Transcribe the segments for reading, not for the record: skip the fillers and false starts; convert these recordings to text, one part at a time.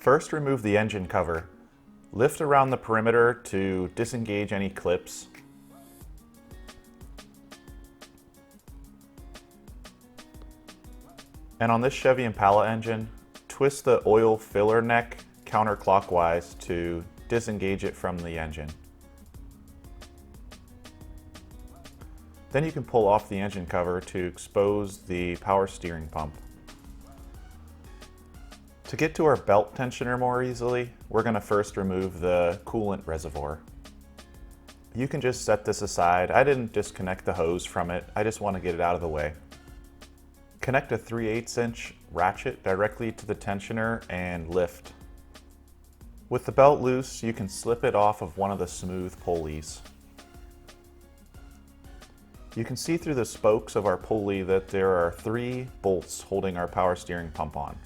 First, remove the engine cover. Lift around the perimeter to disengage any clips. And on this Chevy Impala engine, twist the oil filler neck counterclockwise to disengage it from the engine. Then you can pull off the engine cover to expose the power steering pump. To get to our belt tensioner more easily, we're going to first remove the coolant reservoir. You can just set this aside. I didn't disconnect the hose from it. I just want to get it out of the way. Connect a 3/8 inch ratchet directly to the tensioner and lift. With the belt loose, you can slip it off of one of the smooth pulleys. You can see through the spokes of our pulley that there are 3 bolts holding our power steering pump on.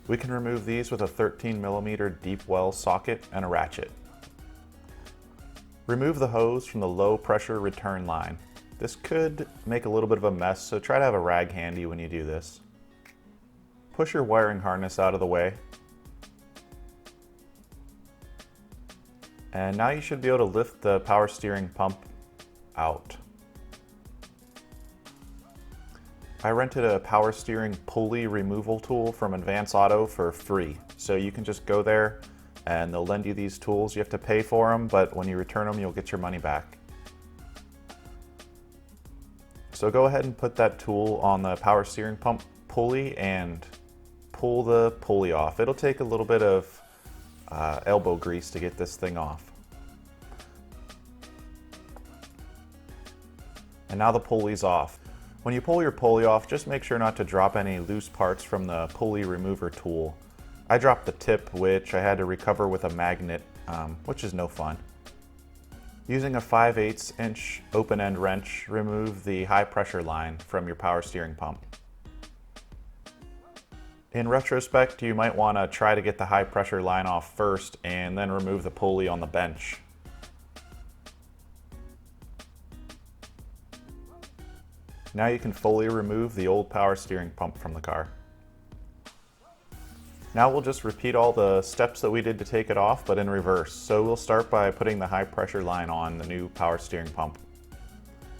We can remove these with a 13mm deep well socket and a ratchet. Remove the hose from the low pressure return line. This could make a little bit of a mess, so try to have a rag handy when you do this. Push your wiring harness out of the way. And now you should be able to lift the power steering pump out. I rented a power steering pulley removal tool from Advance Auto for free. So you can just go there and they'll lend you these tools. You have to pay for them, but when you return them, you'll get your money back. So go ahead and put that tool on the power steering pump pulley and pull the pulley off. It'll take a little bit of elbow grease to get this thing off. And now the pulley's off. When you pull your pulley off, just make sure not to drop any loose parts from the pulley remover tool. I dropped the tip, which I had to recover with a magnet, which is no fun. Using a 5/8 inch open-end wrench, remove the high pressure line from your power steering pump. In retrospect, you might want to try to get the high pressure line off first and then remove the pulley on the bench. Now you can fully remove the old power steering pump from the car. Now we'll just repeat all the steps that we did to take it off, but in reverse. So we'll start by putting the high pressure line on the new power steering pump.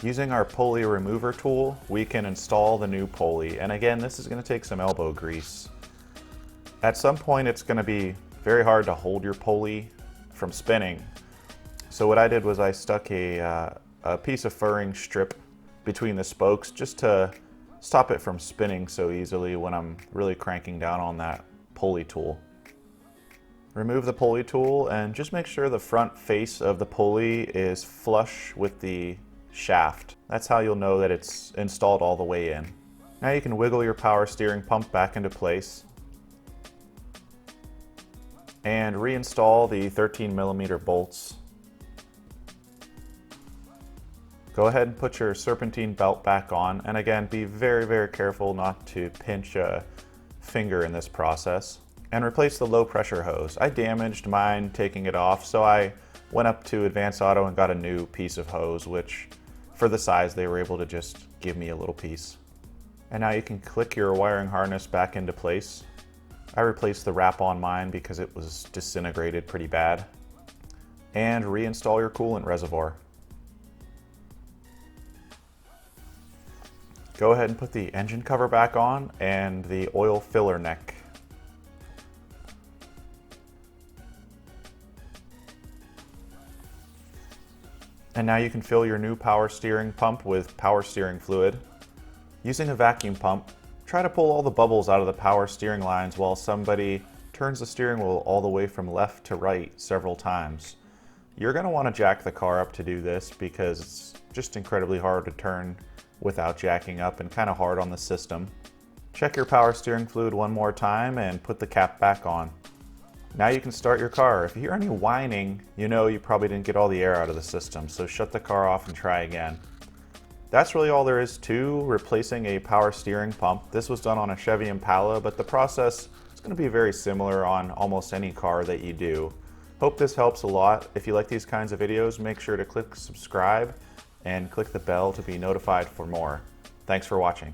Using our pulley remover tool, we can install the new pulley. And again, this is going to take some elbow grease. At some point, it's going to be very hard to hold your pulley from spinning. So what I did was I stuck a piece of furring strip between the spokes just to stop it from spinning so easily when I'm really cranking down on that pulley tool. Remove the pulley tool and just make sure the front face of the pulley is flush with the shaft. That's how you'll know that it's installed all the way in. Now you can wiggle your power steering pump back into place and reinstall the 13mm bolts. Go ahead and put your Serpentine belt back on, and again, be very careful not to pinch a finger in this process. And replace the low pressure hose. I damaged mine taking it off, so I went up to Advance Auto and got a new piece of hose, which for the size they were able to just give me a little piece. And now you can click your wiring harness back into place. I replaced the wrap on mine because it was disintegrated pretty bad. And reinstall your coolant reservoir. Go ahead and put the engine cover back on and the oil filler neck. And now you can fill your new power steering pump with power steering fluid. Using a vacuum pump, try to pull all the bubbles out of the power steering lines while somebody turns the steering wheel all the way from left to right several times. You're going to want to jack the car up to do this because it's just incredibly hard to turn without jacking up and kind of hard on the system. Check your power steering fluid one more time and put the cap back on. Now you can start your car. If you hear any whining, you know you probably didn't get all the air out of the system, so shut the car off and try again. That's really all there is to replacing a power steering pump. This was done on a Chevy Impala, but the process is going to be very similar on almost any car that you do. Hope this helps a lot. If you like these kinds of videos, make sure to click subscribe and click the bell to be notified for more. Thanks for watching.